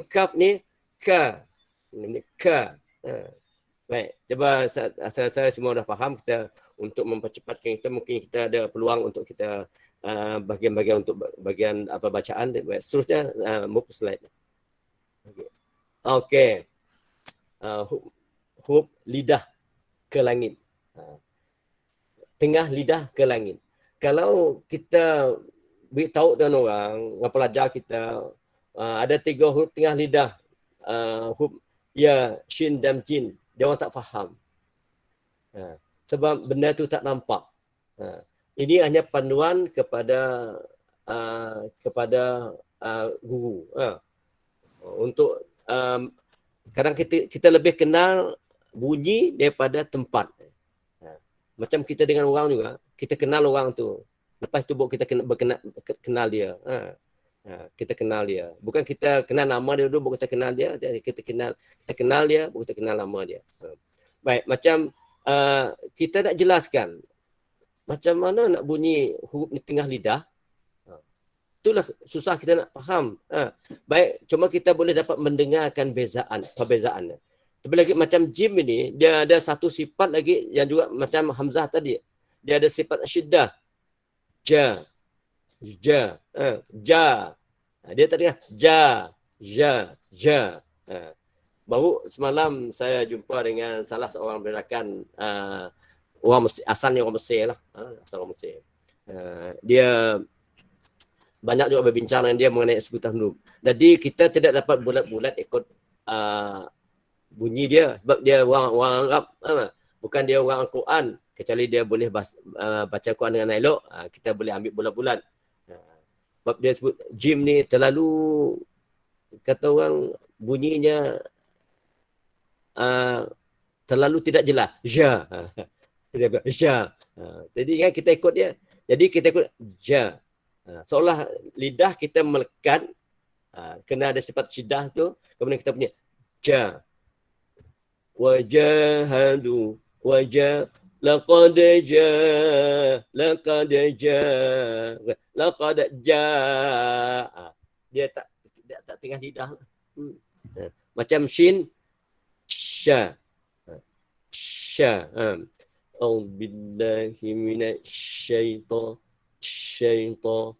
Kaf ni ka. Ini ka. Baik, cuba saya semua dah faham. Kita untuk mempercepatkan kita, mungkin kita ada peluang untuk kita bagian-bagian untuk bagian apa bacaan. Seterusnya move slide. Okey. Hub lidah ke langit. Tengah lidah ke langit. Kalau kita beritahu dengan orang pelajar kita ada 3 huruf tengah lidah, huruf ya, shin dan jin, dia orang tak faham. Sebab benda tu tak nampak. Ini hanya panduan kepada guru. Untuk kadang kita lebih kenal bunyi daripada tempat. Macam kita dengan orang juga, kita kenal orang tu. Lepas tu kita kenal dia. Kita kenal dia. Bukan kita kenal nama dia dulu, bukan kita kenal dia. Kita kenal dia, bukan kita kenal nama dia. Baik, macam kita nak jelaskan macam mana nak bunyi huruf di tengah lidah. Itulah susah kita nak faham. Baik, cuma kita boleh dapat mendengarkan perbezaan. Tapi lagi macam jim ini, dia ada satu sifat lagi yang juga macam hamzah tadi. Dia ada sifat syiddah. Ja. Ja. Ja. Dia tak dengar. Ja. Ja. Baru semalam saya jumpa dengan salah seorang berakan orang Mesir, asalnya orang Mesir lah. Asal orang Mesir. Dia banyak juga berbincang dengan dia mengenai sebutan huruf. Jadi kita tidak dapat bulat-bulat ikut bunyi dia sebab dia orang Arab, bukan dia orang Al-Quran. Kecuali dia boleh baca Quran dengan elok, kita boleh ambil bulat-bulat. Sebab dia sebut jim ni terlalu, kata orang bunyinya terlalu tidak jelas. Ja. Ja. Jadi kan kita ikut dia. Jadi kita ikut ja. Seolah lidah kita melekat, kena ada sifat syiddah tu, kemudian kita punya ja. Wajahadu wajah laqad dia tak tengah lidah. Macam shin sya sya. Auzubillahi minasyaitan syaitan.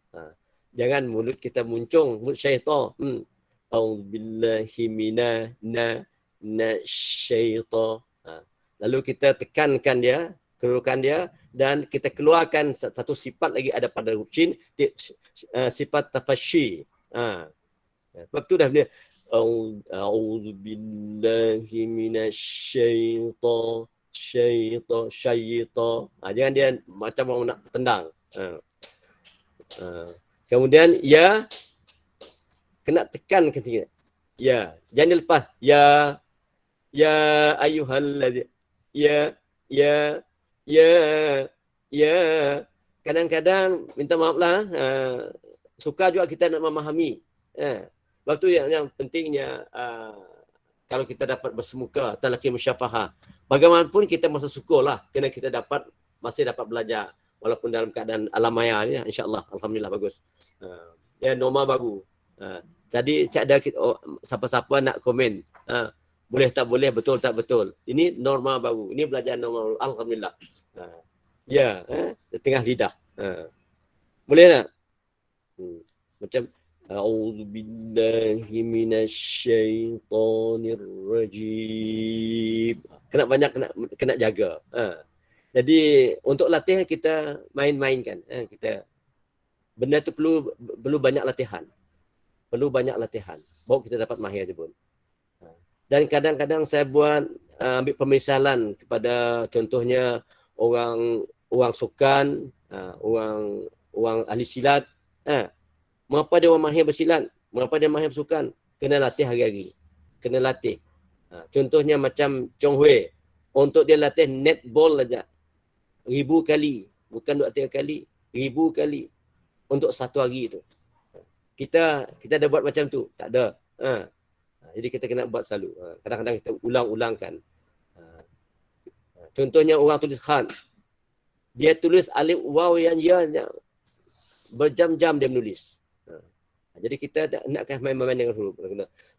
Jangan mulut kita muncung, mulut syaitan. Auzubillahi minasyaitan. Lalu kita tekankan dia, keluarkan dia, dan kita keluarkan satu sifat lagi ada pada huruf shin, sifat tafashi. Sebab tu dah dia auzubillahi minasyaitan syaitan. Jangan dia macam orang nak tendang. Kemudian ya, kena tekan ke sini. Ya, jangan lepas. Ya ayyuhallazina. Ya. Kadang-kadang minta maaf lah. Suka juga kita nak memahami. Sebab tu yang pentingnya kalau kita dapat bersemuka, talaqi musyafahah. Bagaimanapun kita masa syukur lah kerana kita masih dapat belajar walaupun dalam keadaan alam maya ni, insya-Allah, alhamdulillah bagus. Ya, norma baru. Jadi tak ada siapa-siapa nak komen. Boleh tak boleh, betul tak betul. Ini norma baru. Ini belajar norma baru. Alhamdulillah. Ya, tengah lidah. Boleh tak? Macam a'udzubillahi minasyaitonir rajim. Kena jaga. Jadi untuk latihan kita main-mainkan. Kita benda tu perlu banyak latihan. Baru kita dapat mahir je pun. Dan kadang-kadang saya buat ambil pemisalan kepada contohnya orang sukan, orang ahli silat. Mengapa dia orang mahir bersilat? Mengapa dia mahir bersukan? Kena latih hari-hari. Kena latih. Contohnya macam Chong Hui. Untuk dia latih netball saja. 1000 kali. Bukan 2-3 kali. 1000 kali. Untuk satu hari tu. Kita ada buat macam tu? Tak ada. Jadi kita kena buat selalu. Kadang-kadang kita ulang-ulangkan. Contohnya orang tulis khat. Dia tulis alif waw yang ya berjam-jam dia menulis. Jadi kita nakkan main-main dengan huruf.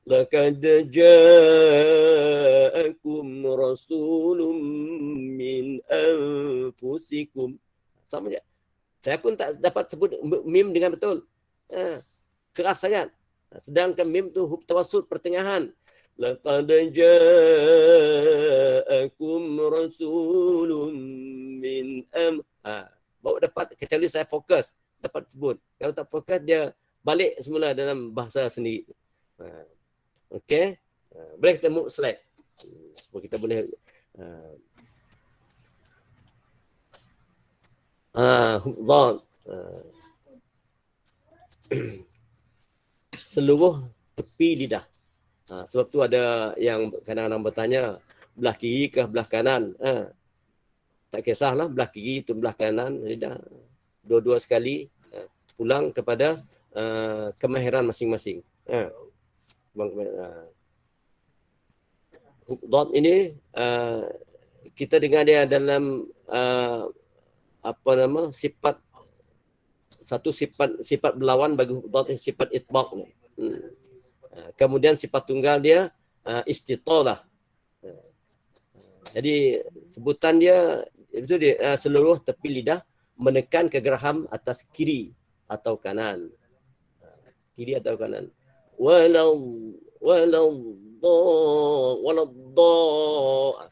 Laqad ja'akum rasulun min anfusikum. Sama je. Saya pun tak dapat sebut mim dengan betul. Keras sangat. Sedangkan mim tu huruf tawassul pertengahan. Laqad ja'akum rasulun min baru dapat, kecuali saya fokus dapat sebut. Kalau tak fokus dia balik semula dalam bahasa sendiri. Okey. Boleh kita move slide. Kita boleh hufdhan seluruh tepi lidah. Sebab tu ada yang kadang-kadang bertanya belah kiri ke belah kanan. Tak kisahlah belah kiri tu belah kanan lidah. Dua-dua sekali pulang kepada kemahiran masing-masing. Hufdhan ini kita dengar dia dalam sifat satu sifat berlawan bagi hufdhan, sifat itbaq ni. Kemudian sifat tunggal dia istitalah. Jadi sebutan dia itu dia seluruh tepi lidah menekan ke geraham atas kiri atau kanan. Kiri atau kanan. Walau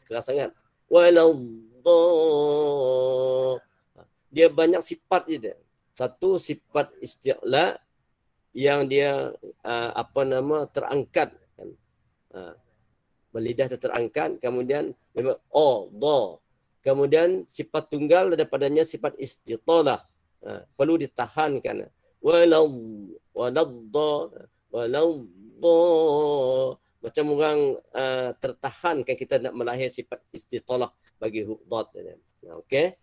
keras sangat. Dia banyak sifat dia. Satu sifat isti'la yang dia terangkat kan. Lidah terangkat, kemudian kemudian sifat tunggal daripadanya sifat istitalah. Perlu ditahankan. Macam orang tertahankan kita nak melahir sifat istitalah bagi hufdhan. Okey.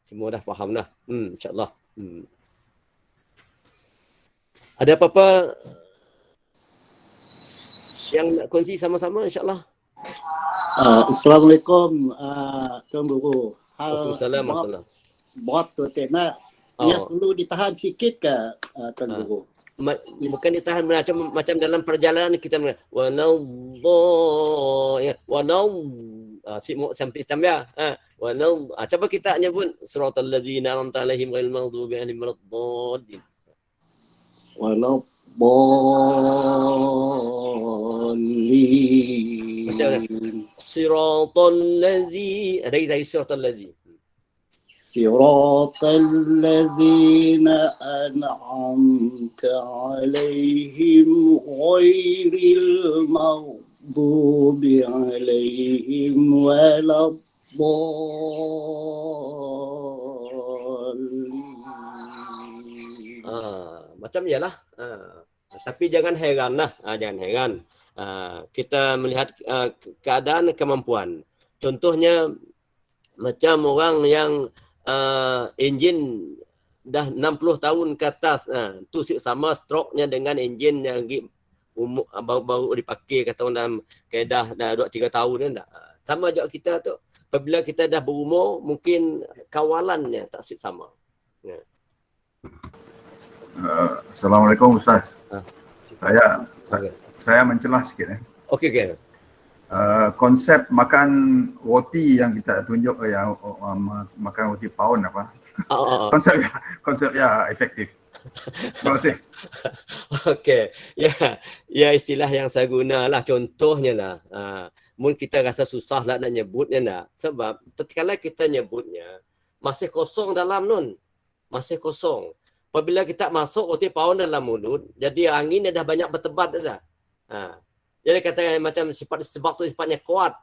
Semua dah faham dah. InsyaAllah. Ada apa-apa yang nak kongsi sama-sama insyaAllah? Assalamualaikum Tuan Guru. Waalaikumsalam warahmatullahi. Buat tu nak yang perlu ditahan sikit ke Tuan Guru? Bukan ditahan macam dalam perjalanan kita sampai tambah coba kita nyebut siratal ladzina an'amta 'alaihim ghairil maghdubi 'alaihim waladdallin. Waladdallin. Siratal ladzi dari siratal ladzi. Siratal ladzina an'amta 'alaihim ghairil maghdubi 'alaihim waladdallin. Macam ialah. Tapi jangan heran lah. Jangan heran. Kita melihat keadaan kemampuan. Contohnya macam orang yang enjin dah 60 tahun ke atas. Tu sama stroke-nya dengan enjin yang baru-baru dipakai kata orang dalam keadaan dah 2-3 tahun kan. Sama juga kita tu. Apabila kita dah berumur, mungkin kawalannya tak sama. Assalamualaikum Ustaz. Saya mencelah sikit. Okey. Konsep makan roti yang kita tunjuk yang makan roti pound apa? Konsepnya efektif. Terima kasih. Okey. Ya istilah yang saya gunalah contohnya lah. Mungkin kita rasa susah lah nak nyebutnya lah. Sebab tatkala kita nyebutnya masih kosong dalam nun. Masih kosong. Apabila kita masuk roti pound dalam mulut, jadi anginnya dah banyak bertebat dah. Jadi katakan macam sifat sebab tu sifatnya kuat.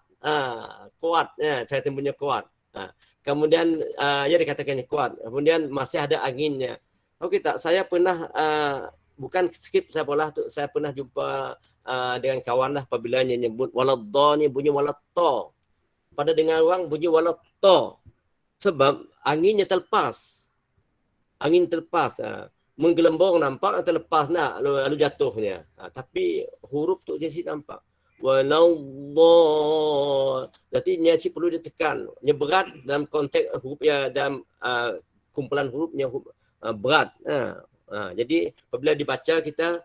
Kuat saya sebutnya kuat. Kemudian ya dikatakannya kuat. Kemudian masih ada anginnya. Okey tak, saya pernah bukan skip saya pernah jumpa dengan kawan lah apabila dia nyebut waladha ni bunyi waladha. Pada dengar orang bunyi waladha. Sebab anginnya terlepas. Angin terlepas. Menggelembung nampak terlepas nak lalu jatuhnya. Tapi huruf tu jadi nampak. Waladha. Berarti nyasi perlu ditekan. Nya berat dalam konteks huruf ya dalam kumpulan hurufnya berat. Jadi apabila dibaca kita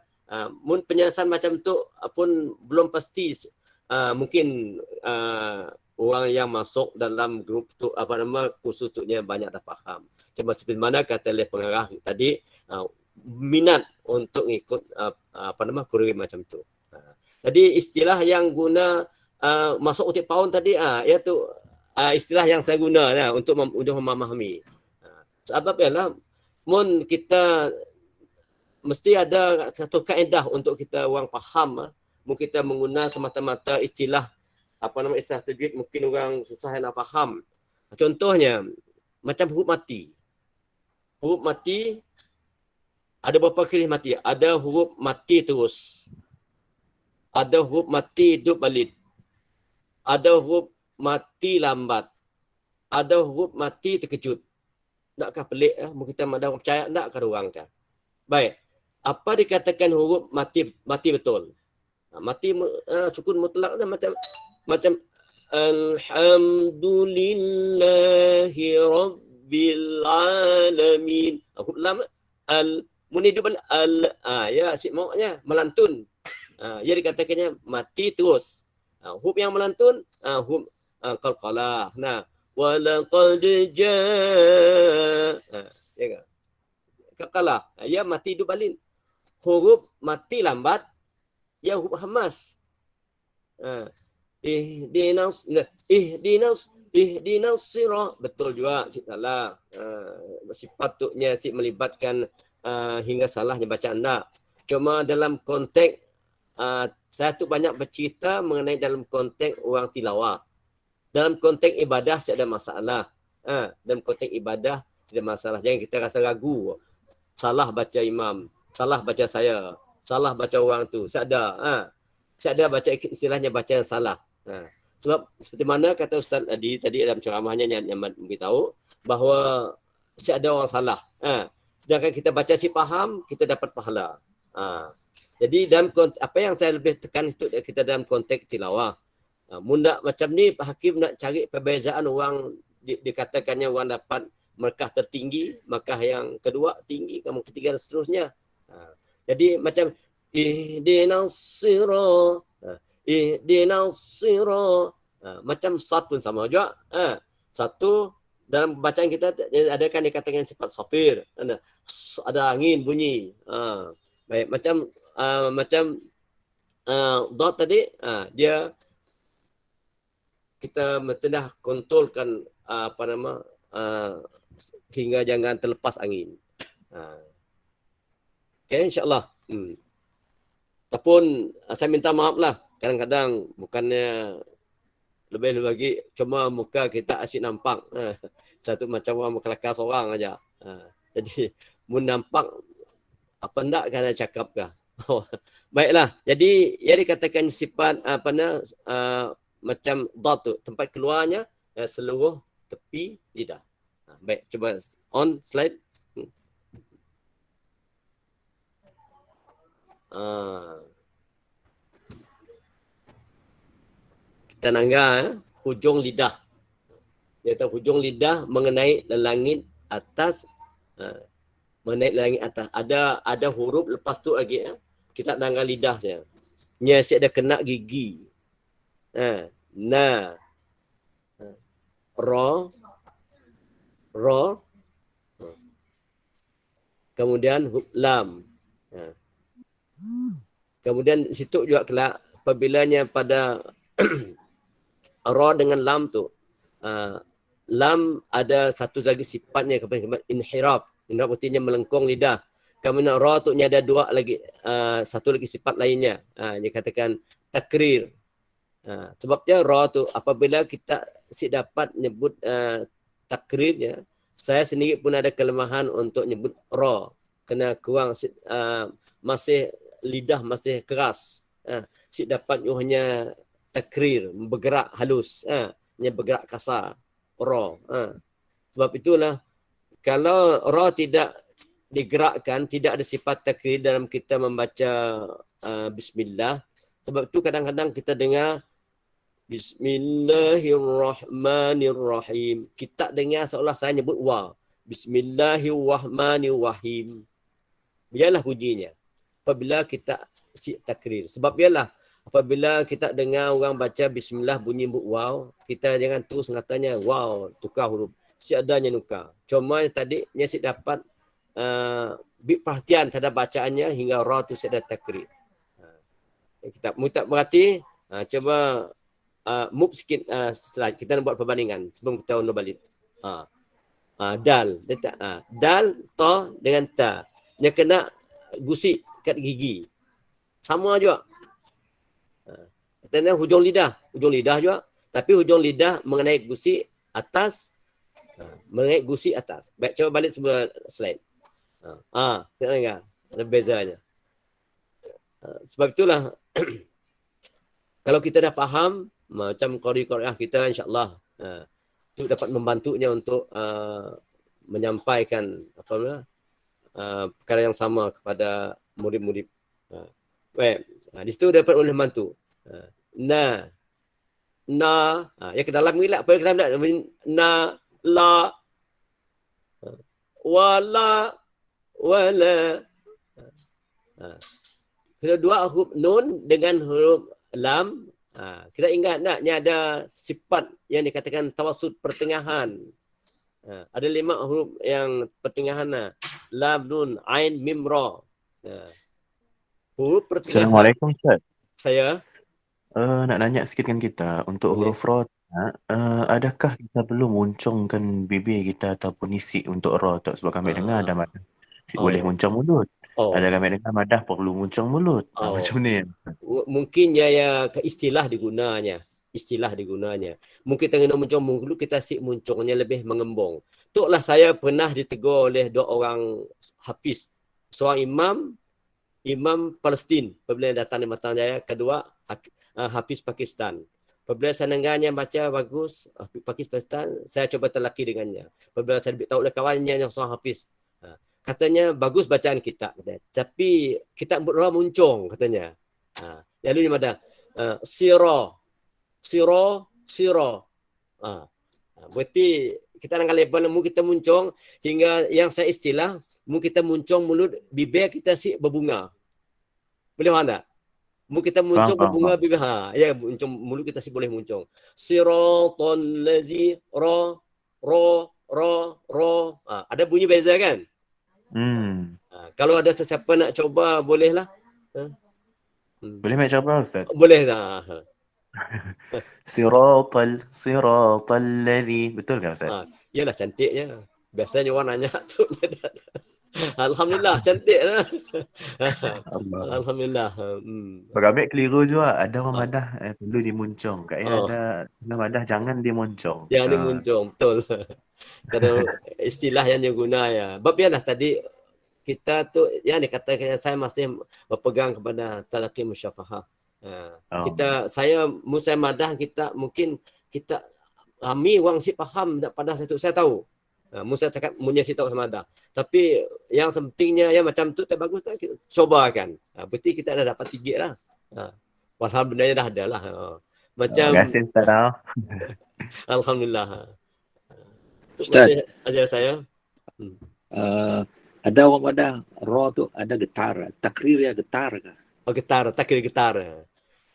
mun penjelasan macam tu pun belum pasti, mungkin orang yang masuk dalam grup tu kursus tu nya banyak dah faham. Cuma seperti mana kata oleh pengarah tadi, minat untuk ikut kurikulum macam tu. Jadi istilah yang guna masuk utik paun tadi iaitu istilah yang saya guna untuk memahami. Sebab ialah mun kita mesti ada satu kaedah untuk kita orang faham. Mun kita menggunakan semata-mata istilah istilah tajwid, mungkin orang susah nak faham. Contohnya macam huruf mati. Huruf mati ada beberapa jenis mati. Ada huruf mati terus. Ada huruf mati hidup balik. Ada huruf mati lambat. Ada huruf mati terkejut. Nakkah pelik kita ada orang percaya nakkah orang kah? Baik. Apa dikatakan huruf mati betul? Mati sukun mutlak macam alhamdulillahi rabbil alamin. Huruf lam muniduban ya asyik maunya melantun. Ya dikatakannya mati terus. Huruf yang melantun huruf qalqalah. Nah, walaqad jaa ya kan? Qalqalah. Ya mati hidup balik. Huruf mati lambat ya huruf hamas. Ihdinas sirah. Betul juga salah. Sepatutnya melibatkan hingga salahnya bacaan tak. Cuma dalam konteks saya tu banyak bercerita mengenai dalam konteks orang tilawah. Dalam konteks ibadah ada masalah. Dalam konteks ibadah ada masalah. Jangan kita rasa ragu. Salah baca imam, salah baca saya, salah baca orang tu. Saya ada baca istilahnya baca yang salah. Sebab seperti mana kata Ustaz tadi dalam ceramahnya yang memberitahu bahawa ada orang salah. Sedangkan kita baca si faham, kita dapat pahala. Jadi dalam apa yang saya lebih tekan itu kita dalam konteks tilawah. Munda macam ni hakim nak cari perbezaan orang dikatakannya orang dapat markah tertinggi, markah yang kedua tinggi, kemudian ketiga dan seterusnya. Jadi macam ihdinas sirah. Macam satu sama juga. Satu dalam bacaan kita ada kan dikatakan sifat safir. Ada angin bunyi. Baik macam dot tadi dia kita mesti kontrolkan hingga jangan terlepas angin. Okay, insyaAllah. Ataupun saya minta maaf lah. Kadang-kadang bukannya lebih lagi cuma muka kita asyik nampak. Satu macam orang kelakar seorang aja. Jadi mun nampak apa ndak kena cakap kah? Baiklah. Jadi ia dikatakan sifat macam dot tu tempat keluarnya seluruh tepi lidah. Baik, cuba on slide. Kita nangga hujung lidah. Iaitu hujung lidah mengenai langit atas, mengenai langit atas. Ada huruf lepas tu lagi kita nangga lidah saja. Nya ada kena gigi. Na. Ro. Kemudian lam. Kemudian situ juga kelak apabila pada ra dengan lam tu. Lam ada satu lagi sifatnya kepada inhiraf. Inhiraf artinya melengkung lidah. Kemudian ra tu ada dua lagi, satu lagi sifat lainnya. Dia katakan takrir. Sebabnya ra tu apabila kita dapat nyebut takrirnya, saya sendiri pun ada kelemahan untuk nyebut ra. Kena kurang masih lidah masih keras. Dapat hanya takrir, bergerak halus, hanya bergerak kasar. Ra. Sebab itulah kalau ra tidak digerakkan, tidak ada sifat takrir dalam kita membaca bismillah. Sebab itu kadang-kadang kita dengar Bismillahirrahmanirrahim. Kita dengar seolah saya nyebut wa. Bismillahirrahmanirrahim. biarlah bunyinya. Apabila kita si takrir. Sebab biarlah apabila kita dengar orang baca bismillah bunyi wow, kita jangan terus katanya wow, tukar huruf. Seadanya nukar. Cuma tadi nyesik dapat perhatian terhadap bacaannya hingga ra tu ada takrir. Kita mutak berarti cuba move sikit slide. Kita nak buat perbandingan sebelum kita undur balik. Dal, dal ta dengan ta. Dia kena gusik kat gigi. Sama juga. Katanya hujung lidah juga. Tapi hujung lidah mengenai gusik atas, mengenai gusik atas. Baik, coba balik sebuah slide. Tengok enggak? Ada bezanya. Sebab itulah kalau kita dah faham macam qori-qoriah kita, insya-Allah itu dapat membantunya untuk menyampaikan perkara yang sama kepada murid-murid. Baik, di situ dapat boleh membantu. Na, yang ke dalam ni lah, apa yang ke dalam na, la, wala, wala. Kedua huruf nun dengan huruf lam. Kita ingat tak, ni ada sifat yang dikatakan tawassut pertengahan. Ada 5 huruf yang pertengahan. Lam, nun, ain, mim, ra. Huruf pertengahan. Assalamualaikum Ustaz. Saya Nak nanya sikit dengan kita untuk boleh. huruf ra. Adakah kita perlu muncungkan bibir kita ataupun isi untuk ra tu? Sebab kami dengar ada madah boleh muncung mulut. Ada kami dengar madah perlu muncung mulut. Macam ni. Mungkin ya istilah digunanya. Mungkin kita kena muncung mulut, kita sik muncungnya lebih mengembang. Itulah saya pernah ditegur oleh 2 orang hafiz. Seorang imam Palestin apabila datang di Matang Jaya, kedua hafiz Pakistan. Apabila saya dengarnya baca bagus Pakistan, saya cuba telaki dengannya. Apabila saya tahu oleh kawannya yang seorang hafiz, katanya bagus bacaan kita, tapi kita ra muncung katanya. Lalu ni ada sira. Berarti kita nak level mu kita muncung hingga yang saya istilah mu kita muncung mulut bibir kita si berbunga. Boleh faham tak? Mu kita muncung berbunga bibir. Ya, muncung mulut kita si boleh muncung. Siratal lazi ra. Ada bunyi beza kan? Kalau ada sesiapa nak coba bolehlah. Boleh mai coba Ustaz? Boleh tak? Siratal ladzi. Betul ke Ustaz? Yalah, cantiknya. Biasanya orang nanya tu. Alhamdulillah, cantiklah. Alhamdulillah. Kami keliru juga. Ada orang madah perlu dimuncung. Kayaknya ada madah jangan dimuncung. Yang dimuncung, betul. Kadang istilah yang dia guna ya. Sebab biarlah tadi kita tu yang dikatakan saya masih berpegang kepada talaqi musyafahah. Saya madah kita mungkin kita kami orang si faham pada satu saya tahu. Musa cakap punya si tahu sama dah. Tapi yang pentingnya yang macam tu tak bagus tak kita coba kan. Berarti kita dah dapat sikit lah. Alhamdulillah dah ada lah. Macam terima kasih Ustaz. Alhamdulillah. Itu masih ajar saya. Ada orang pada ra tu ada getar. Takrir ya getar ke? Getar, takrir getar.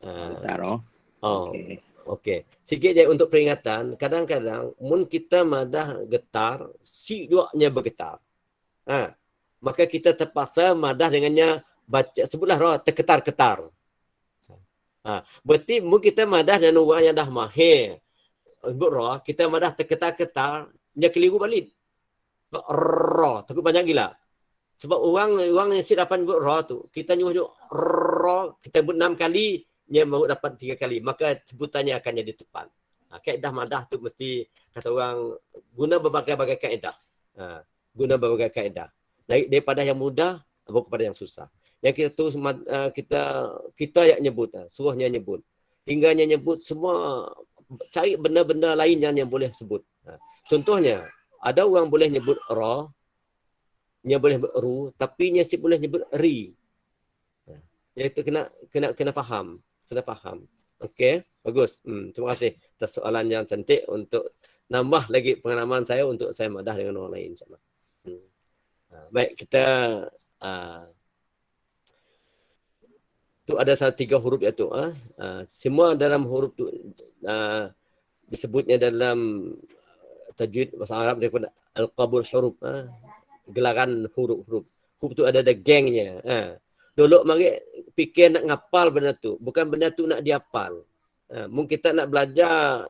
Getar Okey. Sikit je untuk peringatan. Kadang-kadang mun kita madah getar, si juaknya bergetar. Maka kita terpaksa madah dengannya baca sebutlah ra terketar-ketar. Berarti mun kita madah dengan orang yang dah mahir sebut ra, kita madah terketar-ketar, dia keliru balik. Ra, takut banyak gila. Sebab orang yang si dapat sebut ra tu, kita nyuruh ra, kita sebut 6 kali, dia baru dapat 3 kali, maka sebutannya akan jadi tepat. Kaedah madah tu mesti kata orang guna berbagai-bagai kaedah. Guna berbagai kaedah. Daripada yang mudah baru kepada yang susah. Yang kita tu kita yang nyebut, suruhnya nyebut. Hingganya nyebut semua, cari benda-benda lain yang boleh sebut. Contohnya ada orang boleh nyebut ra, dia boleh nyebut ru, tapi dia si boleh nyebut ri. Iaitu kena faham. Okey, bagus. Terima kasih atas soalan yang cantik untuk nambah lagi pengalaman saya untuk saya madah dengan orang lain, insya-Allah. Baik, kita tu ada 3 huruf iaitu semua dalam huruf tu disebutnya dalam tajwid bahasa Arab daripada al-qabul huruf, gelaran huruf-huruf. Huruf tu ada gengnya. Dulu mari fikir nak ngapal benda tu, bukan benda tu nak dihafal. Mungkin kita nak belajar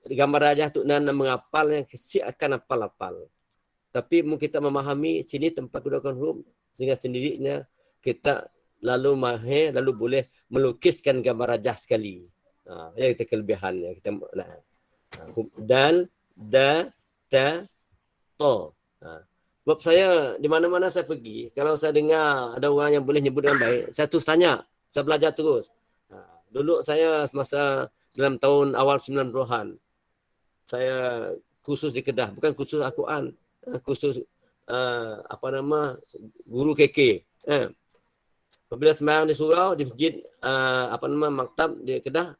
gambar rajah tu nak menghafal yang si akan hafal-hafal. Tapi mungkin kita memahami sini tempat gunakan huruf sehingga sendirinya kita lalu mahir, lalu boleh melukiskan gambar rajah sekali. Ya kita kelebihannya kita nak. Dal, da, ta, to. Sebab saya di mana-mana saya pergi, kalau saya dengar ada orang yang boleh nyebut dengan baik, saya terus tanya, saya belajar terus. Dulu saya semasa dalam tahun awal 90-an, saya kursus di Kedah, bukan kursus Al-Quran, kursus guru KK. Apabila sembahyang di surau, di masjid maktab di Kedah,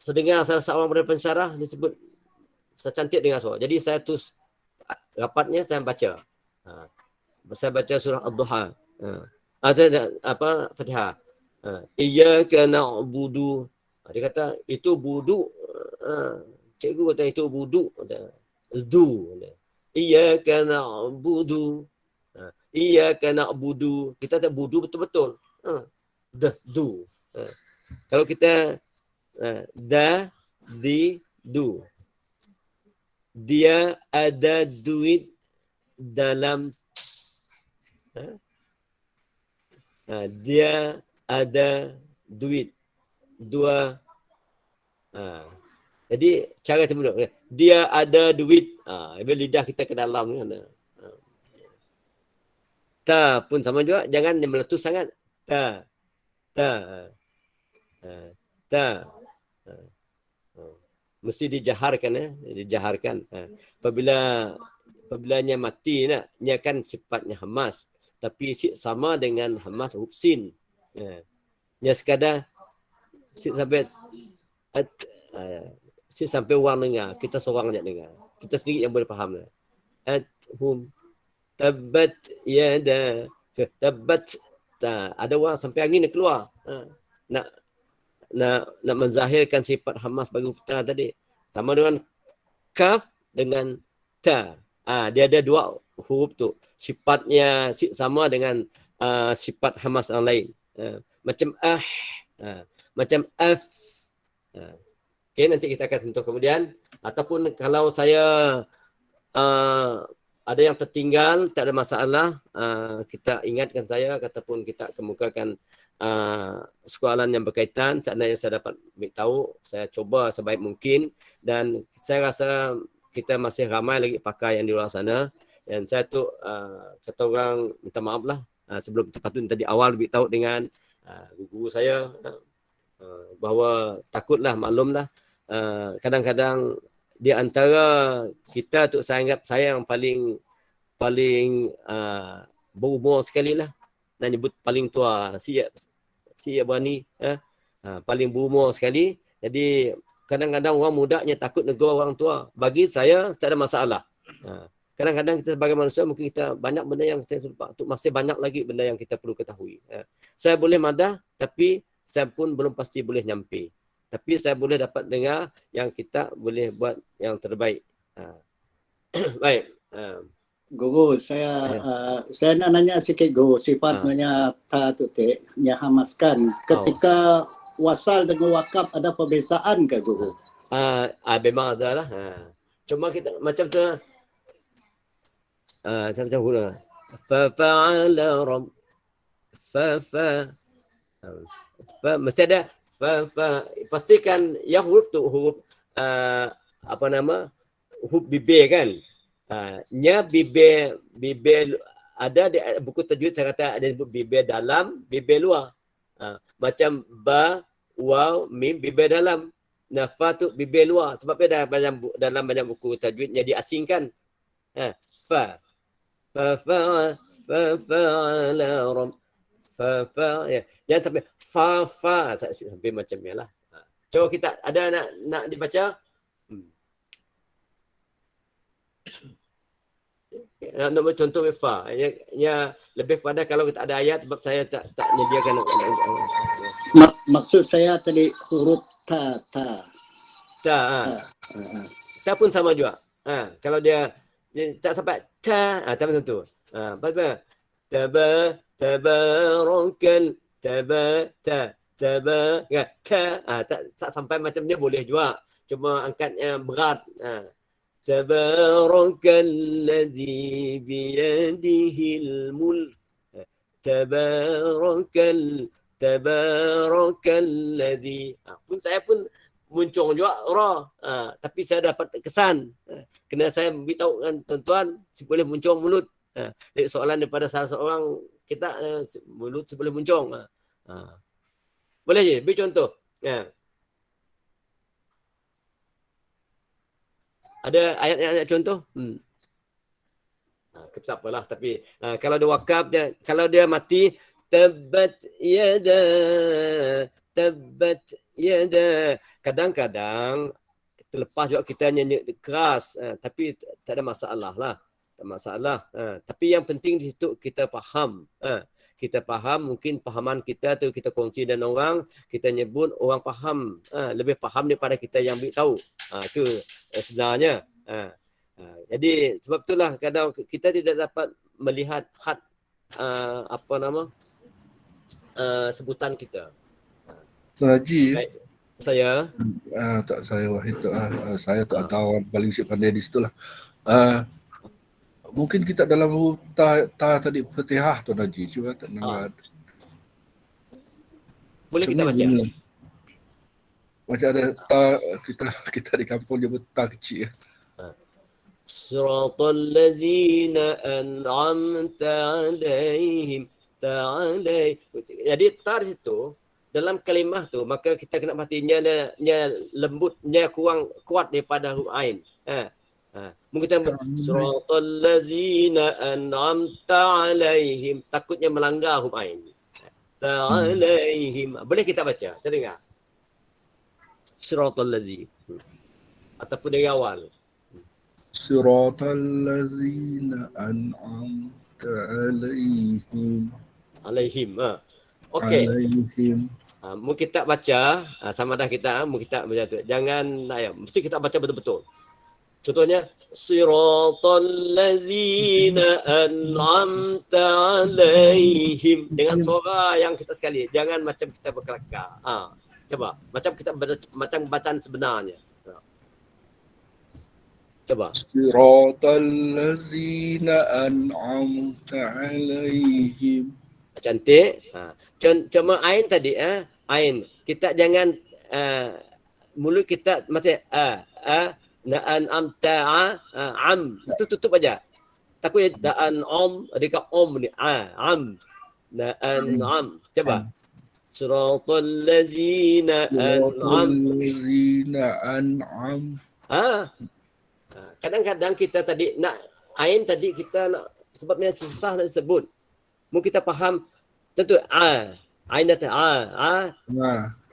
sedengar salah seorang daripada pensyarah disebut secantik dengan surau. Jadi saya terus rapatnya saya baca. Saya baca surah Ad-Duha. Fatihah. Iyyaka na'budu. Dia kata itu budu. Cikgu kata itu budu. Du. Iyyaka na'budu. Iyyaka na'budu. Kita tak budu betul-betul. Du. Kalau kita da, di, du. Dia ada duit dalam dia ada duit dua. Jadi cara sebut dia ada duit. Bila lidah kita ke dalam kan. Ta pun sama juga, jangan meletus sangat. Ta. Mesti dijaharkan, dijaharkan. Apabila mati nya kan sifatnya hamas, tapi sama dengan hamas huruf sin. Nya sekadar sampai sampai orang dengar, kita seorang je dengar. Kita sendiri yang boleh faham. Hum tabat yada tabat. Ada orang sampai angin dia keluar. Nak menzahirkan sifat hamas bagi huruf ta tadi. Sama dengan kaf dengan ta. Dia ada 2 huruf tu. Sifatnya sama dengan sifat hamas yang lain. Macam macam af. Okey, nanti kita akan sentuh kemudian. Ataupun kalau saya ada yang tertinggal, tak ada masalah. Kita ingatkan saya, ataupun kita kemukakan soalan yang berkaitan. Seandainya saya dapat beritahu, saya cuba sebaik mungkin. Dan saya rasa kita masih ramai lagi pakar yang di luar sana. Dan saya tu kata orang minta maaf lah. Sebelum terpatut tadi awal beritahu dengan guru saya bahawa takutlah, maklumlah. Kadang-kadang di antara kita tu saya anggap saya yang paling berumur sekali lah. Nak nyebut paling tua. Si berani paling berumur sekali. Jadi kadang-kadang orang mudanya takut negur orang tua. Bagi saya tak ada masalah. Kadang-kadang kita sebagai manusia mungkin kita banyak benda yang saya lupa. Masih banyak lagi benda yang kita perlu ketahui. Saya boleh madah tapi saya pun belum pasti boleh nyampe. Tapi saya boleh dapat dengar yang kita boleh buat yang terbaik. Baik. Guru, saya nak nanya sikit Guru. Sifatnya ta tu nya hamaskan. Ketika wasal dengan wakaf ada perbezaan ke Guru? Memang ada lah. Cuma kita macam tu. Macam guru. Fa'ala rabb. Mesti ada pastikan yang huruf tu huruf huruf bibir kan. Nya bibir ada di buku tajwid saya kata ada bibir dalam, bibir luar. Macam ba, waw, mim bibir dalam. Nafa tu bibir luar sebab dia dalam banyak buku tajwidnya diasingkan. Fa fa'ala rabb. Ya. Jangan sampai fa sampai macam ni lah. Coba kita ada nak dibaca. Nombor contoh fa. Yang lebih kepada kalau kita ada ayat sebab saya tak menyediakan. Maksud saya tadi huruf ta. Tak. Ah. Ta pun sama juga. Kalau dia tak sampai ta, tak macam tu. Apa? Tabarakal ya, tak sampai macam dia boleh juga. Cuma angkatnya berat. Tabarakalladzi biyadihil mulk. Tabarakalladzi. Saya pun muncung juga ra. Tapi saya dapat kesan. Kena saya beritahu kan tuan-tuan, boleh muncung mulut. Jadi soalan daripada salah seorang kita, mulut boleh muncung. Boleh je, beri contoh. Ada ayat-ayat contoh? Tak apalah, tapi kalau dia wakaf, kalau dia mati, tabbat yada. Kadang-kadang terlepas juga kita nyanyi keras, tapi tak ada masalah lah. Tak masalah. Tapi yang penting di situ kita faham. Kita faham, mungkin pahaman kita tu kita kongsi dengan orang, kita nyebut orang faham, lebih faham daripada kita yang beritahu. Itu sebenarnya. Jadi sebab itulah kadang kita tidak dapat melihat had sebutan kita. Haji, Baik, saya tak saya Wahid, saya tak tahu paling siap pandai di situ lah. Mungkin kita dalam ta tadi Fatihah Tuan Haji, cuba tak nampak. boleh kita baca. Macam ada ta, kita di kampung nyebut ta kecil. Siratal ladzina an'amta alaihim Jadi tar itu dalam kalimah tu, maka kita kena perhatinya nya lembutnya kurang kuat daripada huruf ain. Mungkin kita siratal ladzina an'amta alaihim, takutnya melanggar huruf ain. Alaihim. Boleh kita baca? Saya dengar. Siratal ladzina. Ataupun dari awal. Siratal ladzina an'amta alaihim. Okey. Alaihim. Mu kita baca, sama dah kita mu kita baca tu. Jangan mesti kita baca betul-betul. Contohnya siratal ladzina an'amta alaihim, dengan suara yang kita sekali. Jangan macam kita berkelakar. Coba macam kita macam bacaan sebenarnya. Coba. Siratal ladzina an'amta alaihim. Cantik. Cuma ain tadi, ain. Kita jangan mulut kita macam na'an amta am. Itu tutup aja. Takut da'an dekat ni am. Na'an am. Coba. Siratal ladzina an'am. Kadang-kadang kita tadi nak ain tadi kita nak, sebabnya susah nak disebut. Mungkin kita faham tentu ain dah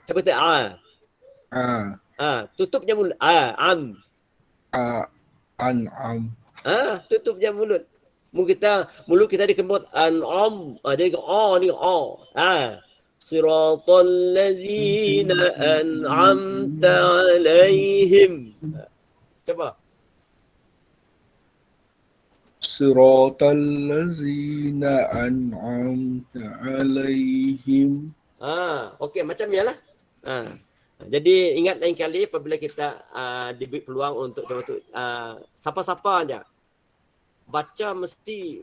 siapa tu tutupnya mulut am An'am. tutupnya mulut. Mulut kita dikembut an'am, jadi ni siratal ladzina an'amta alaihim. Coba. Siratal ladzina an'amta alaihim. Okey, macam ni lah. Jadi ingat lain kali apabila kita diberi peluang untuk siapa-siapa aja baca, mesti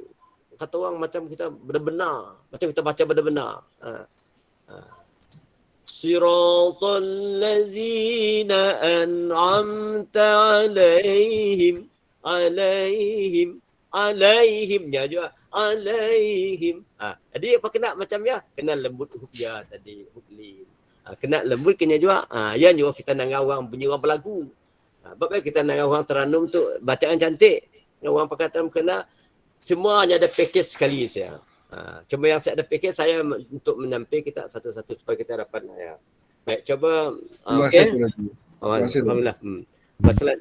kata orang macam kita benar-benar, macam kita baca benar-benar. Siratal ladzina an'amta alaihimnya juga alaihim. Jadi apa kena macam ya? Kena lembut huruf ya tadi, huruf lin. Kena lembut kena juga. Yang juga kita nak orang bunyi orang berlagu. Sebab kita nak orang teranum tu bacaan cantik. Orang pakai teranum kena semuanya ada package sekali saya. Cuma yang saya ada package saya untuk menampil kita satu-satu supaya kita dapat Baik, coba okey. Alhamdulillah. Slide.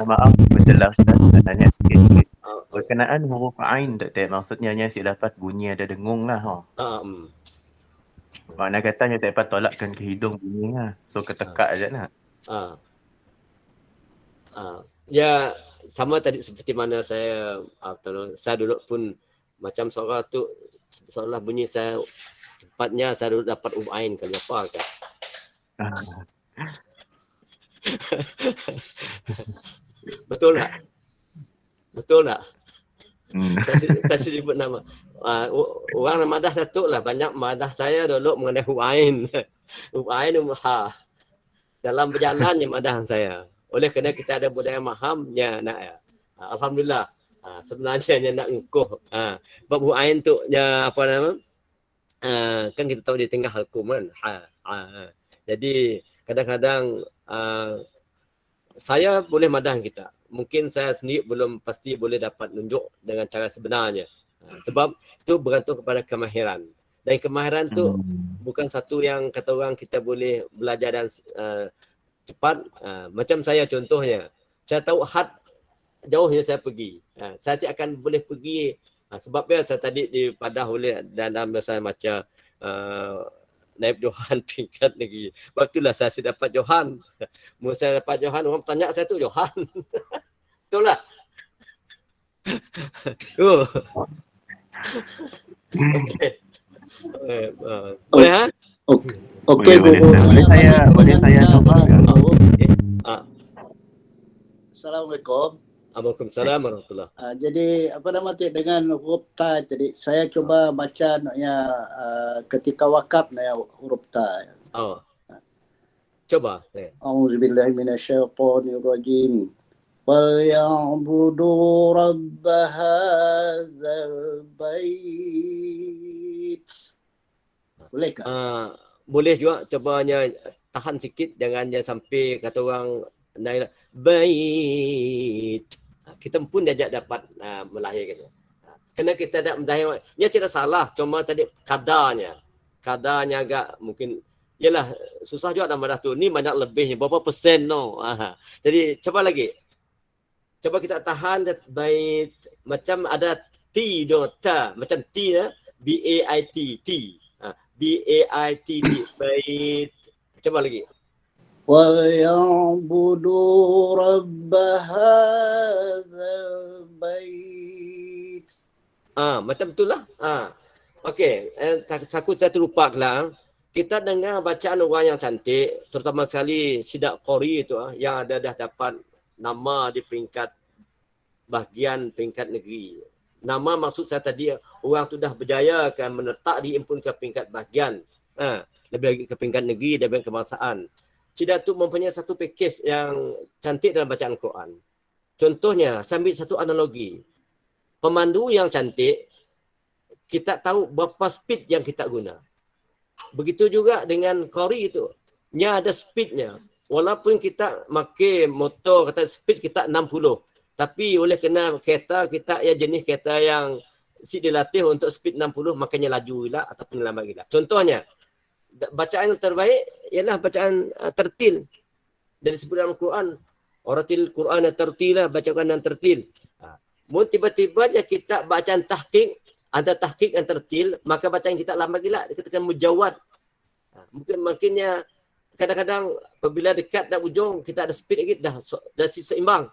Maaf, betul lah Ustaz. Nak tanya sikit. berkenaan huruf Ain tak Tek? Maksudnya Cik dapat bunyi ada dengung lah. Makna katanya tak dapat tolakkan ke hidung bunyi lah. So ketekak je lah. Ya sama tadi seperti mana saya dulu pun macam suara tu seolah bunyi saya tepatnya saya dulu dapat Ain kali apa kan. Betul tak? Betul tak? Saya sebut nama. Orang madah satu lah. Banyak madah saya dulu mengenai Ain. Ain, Ha. Dalam berjalannya madah saya. Oleh kerana kita ada budaya mahamnya nak ya. Alhamdulillah. Sebenarnya nak ngukuh. Sebab Ain tu apa nama? Kan kita tahu di tengah hukum kan. Jadi kadang-kadang saya boleh madah kita. Mungkin saya sendiri belum pasti boleh dapat tunjuk dengan cara sebenarnya. Sebab itu bergantung kepada kemahiran. Dan kemahiran tu bukan satu yang kata orang kita boleh belajar dan cepat. Macam saya contohnya. Saya tahu had jauhnya saya pergi. Saya akan boleh pergi. Sebabnya saya tadi di Padah oleh dan saya macam naib Johan tingkat negeri. Sebab itulah saya dapat Johan. Mula saya dapat Johan, orang tanya saya tu Johan. Betul lah. Boleh ha? Okey, boleh saya coba ke? Assalamualaikum. Waalaikumsalam warahmatullahi. Jadi apa nama tu dengan huruf ta tadi saya cuba baca naknya ketika wakaf naknya huruf ta. Coba. Auzubillahi minasyaitonirrajim. Falyabudu rabb hadzal bait. Boleh ke? Boleh juga, cobanya tahan sikit, jangan sampai kata orang bait. Kita pun dia dapat melahirkannya. Kena kita tak mendahir. Ia tidak salah, cuma tadi kadarnya agak mungkin yalah susah juga nama dah tu. Ni banyak lebihnya, berapa persen no. Jadi coba lagi. Coba kita tahan bait macam ada T do ta macam T ya, BAIT T. BAIT bait. Coba lagi. وَلْيَعْبُدُوا رَبَّ هَذَا الْبَيْتِ. Macam itulah. Okey, takut saya terlupa lah. Kita dengar bacaan orang yang cantik, terutama sekali Sidak Qori itu yang dah dapat nama di peringkat bahagian peringkat negeri. Nama maksud saya tadi orang tu dah berjaya kan menetap diimpun ke peringkat bahagian. Lebih lagi ke peringkat negeri dan kebangsaan. Sidak tu mempunyai satu pakej yang cantik dalam bacaan Quran. Contohnya, saya ambil satu analogi. Pemandu yang cantik, kita tahu berapa speed yang kita guna. Begitu juga dengan Qori itu. Nya ada speednya. Walaupun kita pakai motor, kata speed kita 60. Tapi oleh kena kereta, kita ya jenis kereta yang dilatih untuk speed 60, makanya laju gila ataupun lambat gila. Contohnya, bacaan yang terbaik ialah bacaan tertil. Dan disebut dalam Quran, oratil Quran tertila, bacaan yang tertil. Mun tiba-tiba kita bacaan tahqiq, ada tahqiq yang tertil, maka bacaan kita lambat gila, kita akan mujawad. Mungkinnya kadang-kadang apabila dekat dah ujung, kita ada speed lagi, dah seimbang.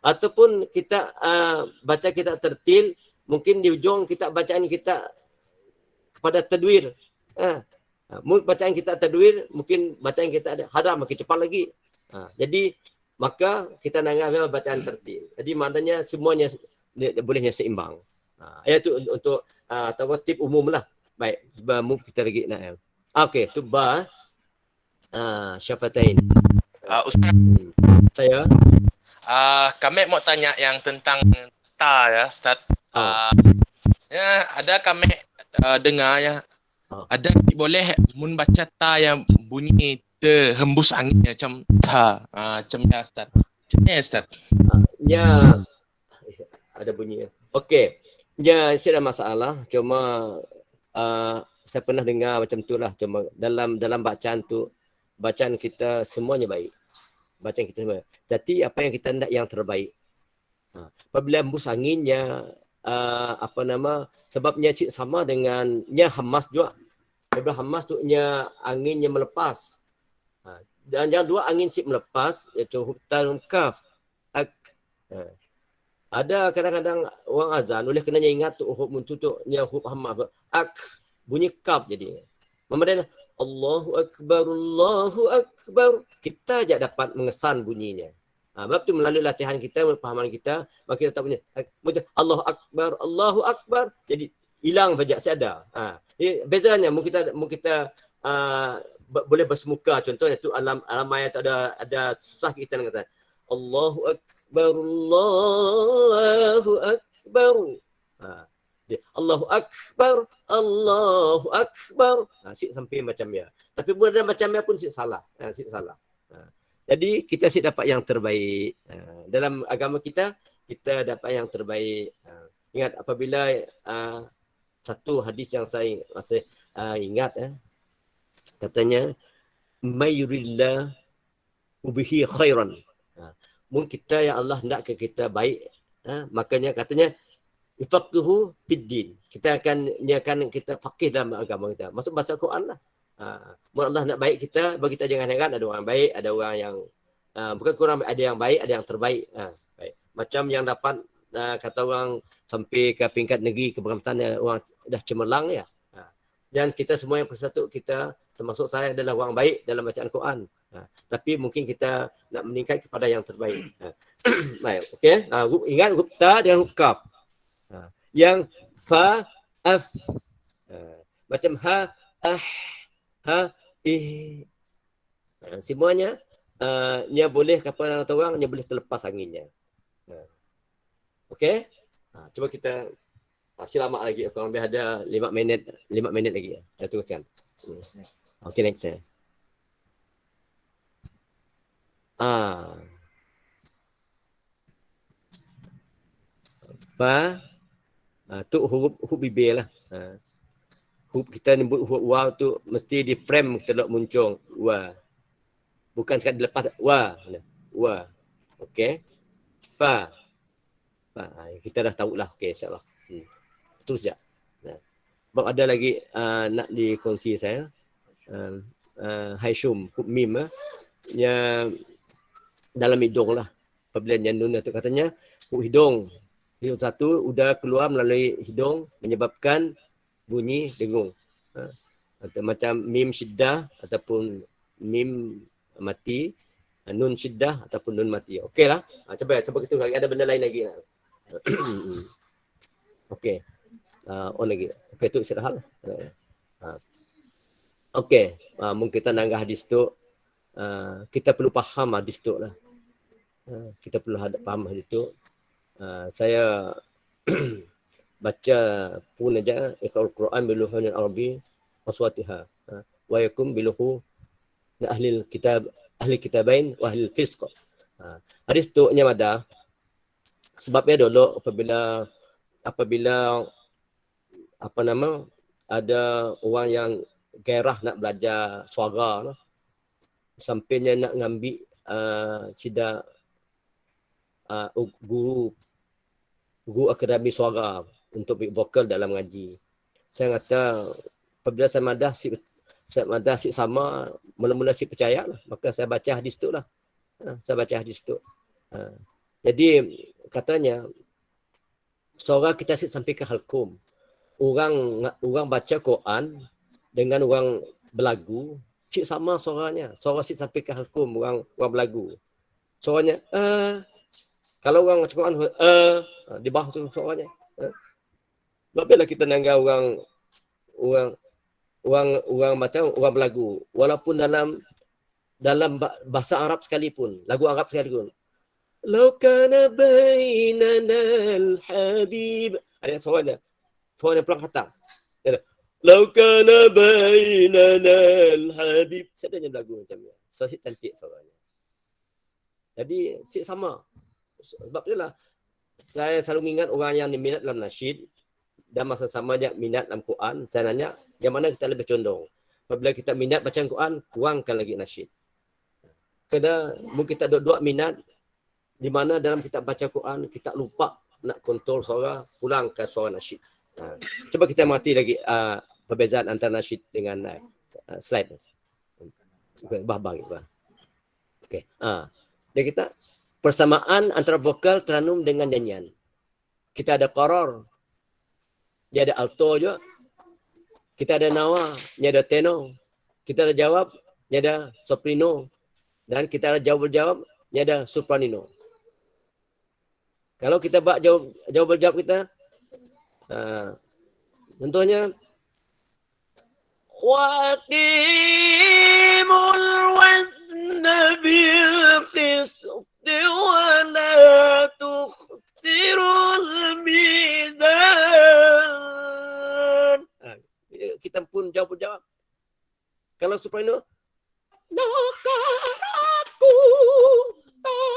Ataupun kita baca kita tertil, mungkin di ujung kita bacaan kita kepada tadwir. Bacaan kita tadwir, mungkin bacaan kita ada hadam makin cepat lagi. Jadi maka kita nanggap bacaan tertil. Jadi maknanya semuanya bolehnya seimbang. Itu untuk tip umum lah. Baik, move kita lagi nak. Okey, tu ba syafatain. Ustaz, saya kami mau tanya yang tentang ta ya, Ustaz. Ya, ada kami dengar ya. Ada boleh mun baca ta yang bunyi terhembus angin macam ta. Macam ya, Ustaz. Macam ya, Ustaz. Ya, ada bunyi. Okey. Ya, saya ada masalah. Cuma saya pernah dengar macam tu lah. Cuma dalam bacaan tu, bacaan kita semuanya baik. Bacaan kita semua. Jadi apa yang kita nak yang terbaik. Apabila hembus anginnya sebabnya sama dengannya hamas juga. Apabila hamas tu anginnya melepas. Dan yang dua angin melepas iaitu huruf ta dan kaf. Ada kadang-kadang orang azan oleh kenanya ingat tu huruf muntutnya huruf hamas bunyi kaf jadi. Memadai Allahu Akbar. Kita je dapat mengesan bunyinya. Sebab tu melalui latihan kita, pemahaman kita, maka kita tak punya Allahu Akbar. Jadi hilang saja ada. Bezanya mungkin kita boleh bersemuka, contohnya tu alam ayat ada susah kita nak kata Allahu Akbar. Allahu Akbar. Sampai macam ya. Tapi pun ada macamnya pun salah. Salah. Jadi kita dapat yang terbaik. Dalam agama kita dapat yang terbaik. Ingat apabila satu hadis yang saya masih ingat katanya mayurillah ubihi khairan. Mungkin kita yang Allah hendak ke kita baik, makanya katanya ifaqtuhu fiddin. Kita akan kita faqih dalam agama kita. Maksud baca Quran lah. Mungkin Allah nak baik kita, bagi kita jangan heran ada orang baik, ada orang yang bukan kurang, ada yang baik, ada yang terbaik. Baik. Macam yang dapat kata orang sampai ke peringkat negeri keberangkatan orang dah cemerlang ya. Dan kita semua yang persatu, kita termasuk saya adalah orang baik dalam bacaan Quran. Tapi mungkin kita nak meningkat kepada yang terbaik. Baik, okey. Ingat huruf ta dan huruf kaf. Yang fa, af. Macam ha, ih. Semuanya nya boleh kapal orang, nya boleh terlepas anginnya. Okey? Cuba kita selamat lagi. Kurang lebih ada 5 minit lagi. Saya teruskan. Okey, next. Fa tu huruf bibir lah. Huruf kita sebut huruf wa tu mesti di frame kita nak muncul wa. Bukan sekadar dilepas wa. Okey. Fa. Kita dah tahulah. Okey, insya-Allah. Terus je. Sebab ada lagi nak dikongsi saya. Haishum huruf mim yang dalam hidung lah. Apabila nyandun tu katanya hidung satu udara keluar melalui hidung menyebabkan bunyi dengung. Macam mim syiddah ataupun mim mati, nun syiddah ataupun nun mati. Okeylah. Cuba kita lagi ada benda lain lagi. Okey. On lagi. Okey, tu istirahat. Okey, mungkin kita nanggah hadis tu. Kita perlu faham hadis tu lah. Kita perlu faham hadis tu. Saya baca pun aja Iqra'ul Quran bil lughati al-arabi waswatiha wa yakum biluhu ahli kitabain wa ahli fisq. Hadis tu nya madah sebabnya dulu apabila ada orang yang gairah nak belajar suara lah, sampainya nak ngambil sida guru akademi suara untuk vokal dalam ngaji. Saya kata apabila saya madah si sama mula-mula si percaya lah, maka saya baca hadis tu lah. Saya baca hadis tu. Jadi katanya suara kita sampai ke halkum. Orang baca Quran dengan orang berlagu, cik sama suaranya. Suara si sampai ke halkum orang berlagu. Suaranya kalau orang baca Quran di bawah tu suaranya. Bila kita nanggah orang macam orang berlagu, walaupun dalam bahasa Arab sekalipun, lagu Arab sekalipun. Lau kana bainana al-habib. Ada suaranya. Suaranya pelang kata. Lau kana bainana al-habib. Sedanya lagu macam ni. So, cantik suaranya. Jadi, sama. Sebab itulah saya selalu ingat orang yang minat dalam nasyid dan masa samanya minat dalam Quran, saya nanya yang mana kita lebih condong. Apabila kita minat bacaan Quran, kurangkan lagi nasyid. Kena mungkin kita dua minat di mana dalam kita baca Quran kita lupa nak kontrol suara, pulang ke suara nasyid. Cuba kita mati lagi perbezaan antara nasyid dengan slide. Bah. Okey. Dan kita persamaan antara vokal teranum dengan nyanyian. Kita ada qaror. Dia ada alto juga. Kita ada nawa, dia ada tenor. Kita ada jawab, dia ada soprano. Dan kita ada jawab-jawab, dia ada soprano. Kalau kita buat jawab-jawab kita, contohnya waqimul wazna bil qist wa la tukhsirul mizan. Kita pun jawab-jawab. Kalau soprano, aku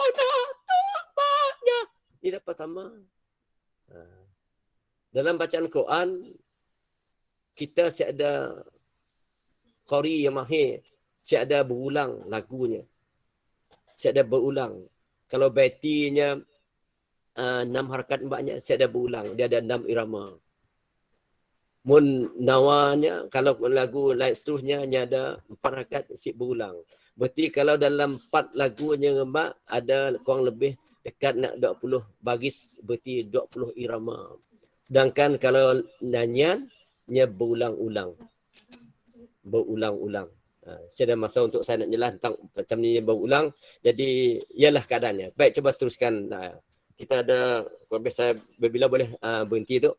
ada tempatnya. Ini dapat sama. Dalam bacaan Quran, kita ada qari yang mahir, ada berulang lagunya. Ada berulang. Kalau baitinya 6 harakat mbaknya, ada berulang. Dia ada 6 irama. Mun nawanya, kalau lagu lain seterusnya, ada 4 harakat, berulang. Berarti kalau dalam 4 lagunya mbak, ada kurang lebih dekat nak 20 baris, berarti 20 irama. Sedangkan kalau nyanyiannya berulang-ulang. Saya ada masa untuk saya nak jelas tentang macam ni berulang. Jadi, ialah keadaannya. Baik, cuba teruskan. Kita ada, saya bila boleh berhenti tu.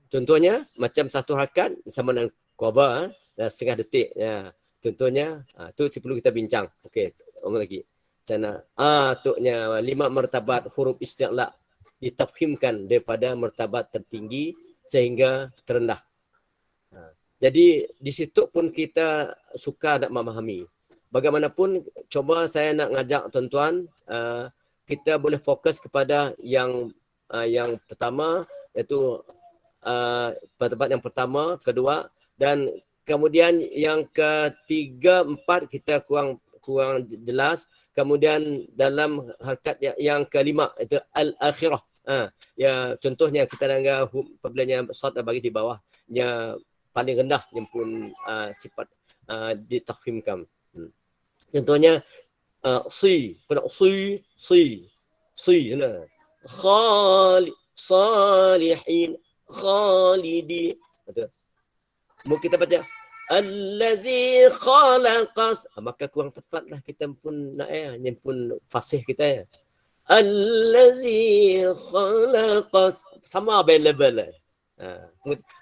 Contohnya, macam satu harakat sama dengan qaba, setengah detik. Contohnya, tu perlu kita bincang. Okey, orang lagi. Sana tuknya 5 martabat huruf isti'la ditafhimkan daripada martabat tertinggi sehingga terendah. Jadi di situ pun kita suka nak memahami. Bagaimanapun coba saya nak ngajak tuan-tuan kita boleh fokus kepada yang pertama, iaitu martabat yang pertama, kedua, dan kemudian yang ketiga, empat kita kurang jelas. Kemudian dalam harakat yang kelima itu al-akhirah. Ya, contohnya kita dengar apabila sad bagi di bawah, yang paling rendah yang pun sifat ditafhimkan. Contohnya si nah. Salihin khalidi. Mau kita baca Allazi khalaqas, maka kurang tepatlah kita pun nak yang pun fasih kita ya. Allazi khalaqas sama available.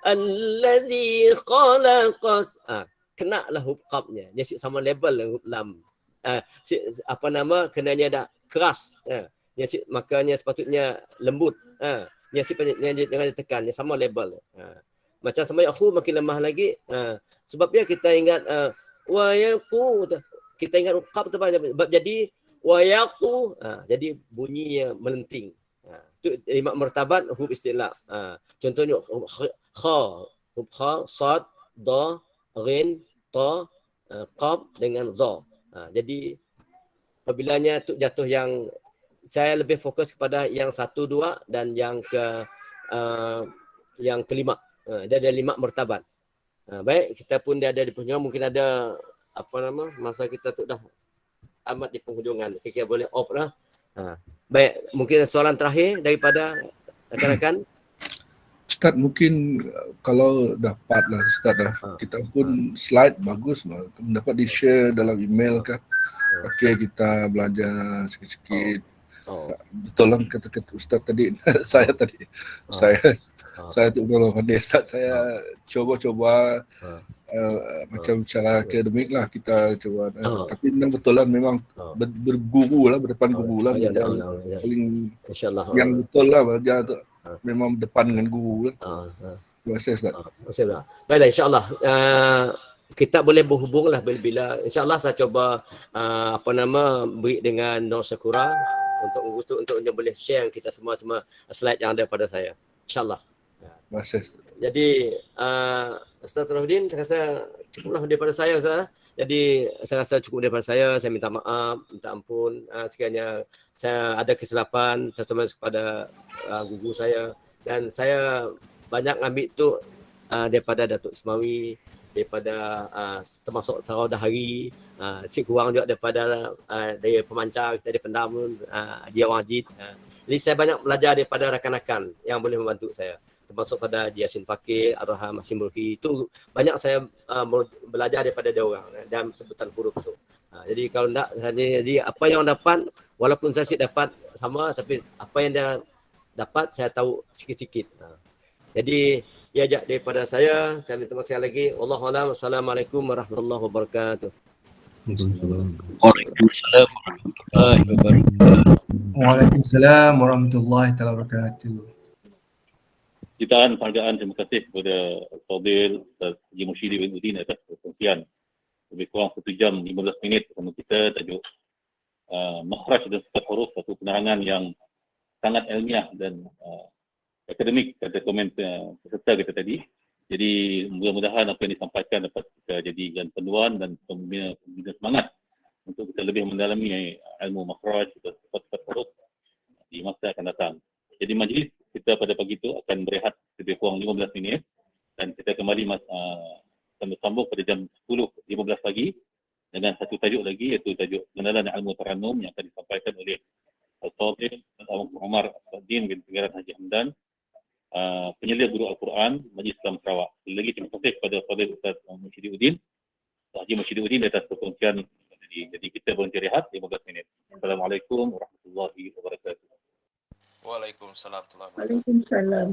Allazi khalaqas, kena lah huruf qafnya, dia sama level huruf lam. Kenanya dah keras. Makanya sepatutnya lembut. Dia dengan ditekan, dia sama level. Macam sama aku makin lemah lagi. Sebabnya kita ingat wayaku, kita ingat qaf tu jadi wayaku, jadi bunyinya melenting. Itu 5 martabat huruf isti'la. Contohnya kha, huruf kha, sad, da, ghin, ta, qaf dengan za. Jadi apabila tu jatuh yang saya lebih fokus kepada yang 1, 2 dan yang kelima. Dia ada 5 martabat. Baik, kita pun dia ada di penghujungan, mungkin ada masa kita tu dah amat di penghujungan. Kita boleh off lah. Baik, mungkin soalan terakhir daripada rakan-rakan. Ustaz, mungkin kalau dapat lah Ustaz dah, kita pun slide bagus lah. Dapat di-share dalam email kah? Okey, kita belajar sikit-sikit. Betul lah kata-kata Ustaz tadi. Saya tu kalau hadir Ustaz, saya cuba macam cara akademik lah kita cuba. Tapi memang betul lah, memang berguru lah, berdepan guru lah. Paling insyaAllah yang betul lah belajar tu memang depan dengan guru lah. Terima kasih Ustaz. Baiklah, insyaAllah kita boleh berhubung lah bila insyaAllah saya cuba beri dengan Nur Syakura untuk boleh share kita semua slide yang ada pada saya. InsyaAllah. Masih. Jadi Ustaz Salahuddin, saya rasa cukuplah daripada saya Ustaz. Jadi saya rasa cukup daripada saya minta maaf, minta ampun sekiranya saya ada kesilapan terutama kepada guru saya, dan saya banyak ambil tu daripada Datuk Ismawi, daripada termasuk Sarau Dahari, sikit kurang juga daripada dari pemancar kita, dari pendam Haji Wajid. Jadi saya banyak belajar daripada rakan-rakan yang boleh membantu saya, termasuk pada Yasin Fakir, Arham Hashim Burki. Itu banyak saya belajar daripada dia orang dalam sebutan huruf tu. Jadi kalau tak, jadi apa yang dapat, walaupun saya dapat sama, tapi apa yang dia dapat saya tahu sikit-sikit. Jadi ya daripada saya minta maaf sekali lagi. Wallahualam. Assalamualaikum warahmatullahi wabarakatuh. Waalaikumsalam warahmatullahi wabarakatuh. Waalaikumsalam warahmatullahi wabarakatuh. Jutaan penghargaan, terima kasih kepada Fadil Ustaz Haji Mushidi bin Udin atas perkongsian lebih kurang 1 jam 15 minit bersama kita. Tajuk makhraj dan sifat huruf, satu penerangan yang sangat ilmiah dan akademik kata komen peserta kita tadi. Jadi mudah-mudahan apa yang disampaikan dapat kita jadikan panduan dan membina semangat untuk kita lebih mendalami ilmu makhraj dan sifat-sifat huruf di masa akan datang. Jadi majlis kita pada pagi itu akan berehat lebih kurang 15 minit dan kita kembali sambung pada jam 10.15 pagi dengan satu tajuk lagi, iaitu tajuk pengenalan ilmu tarannum yang akan disampaikan oleh Al-Fadhil Abu Umar As-Saddin bin Pengiran Haji Hamdan, penyelia guru Al-Quran Majlis Islam Sarawak. Sekali lagi terima kasih kepada Fadhil Ustaz Mushidi Udin, Haji Mushidi Udin atas perkongsian tadi. Jadi kita berhenti rehat 15 minit. Assalamualaikum warahmatullahi wabarakatuh. Waalaikumsalam warahmatullahi wabarakatuh. Waalaikumsalam.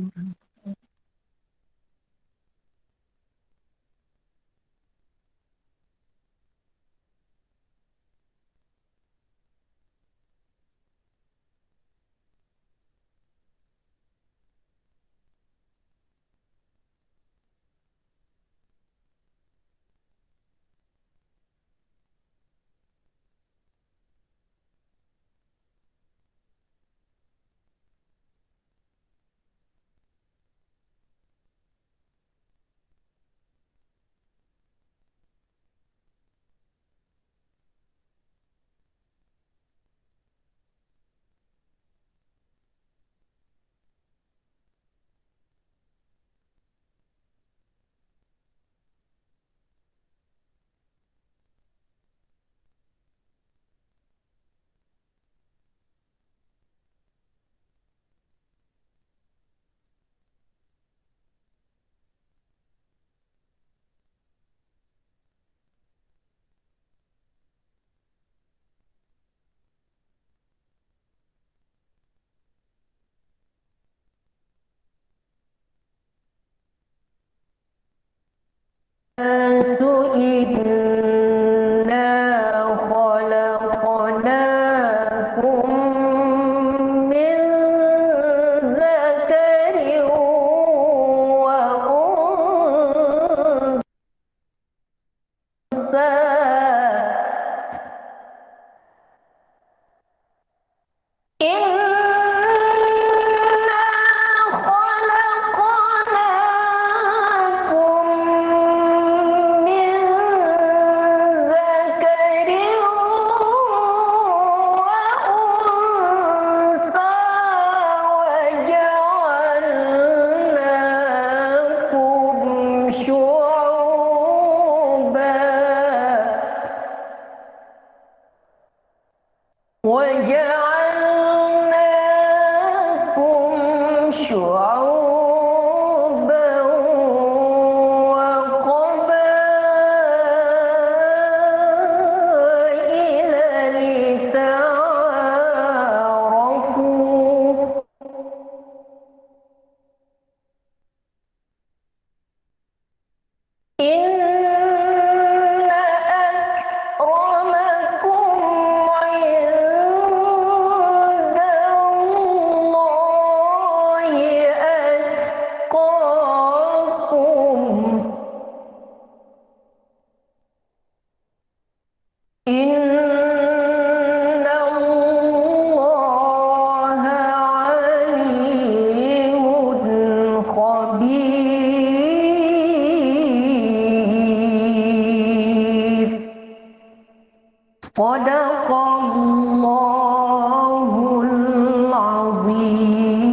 Sadaqallahul azim.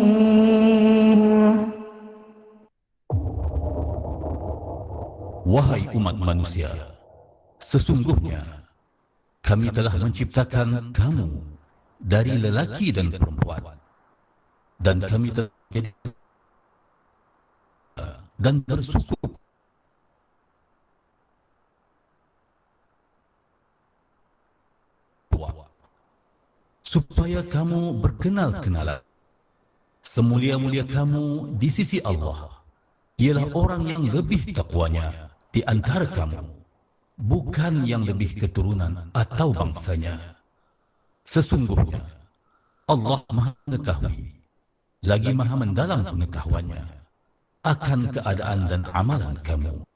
Wahai umat manusia, sesungguhnya kami telah menciptakan kamu dari lelaki dan perempuan, dan kami telah menjadikan dan bersuku supaya kamu berkenal-kenalan. Semulia-mulia kamu di sisi Allah ialah orang yang lebih takwanya di antara kamu, bukan yang lebih keturunan atau bangsanya. Sesungguhnya Allah Maha mengetahui, lagi Maha mendalam pengetahuannya akan keadaan dan amalan kamu.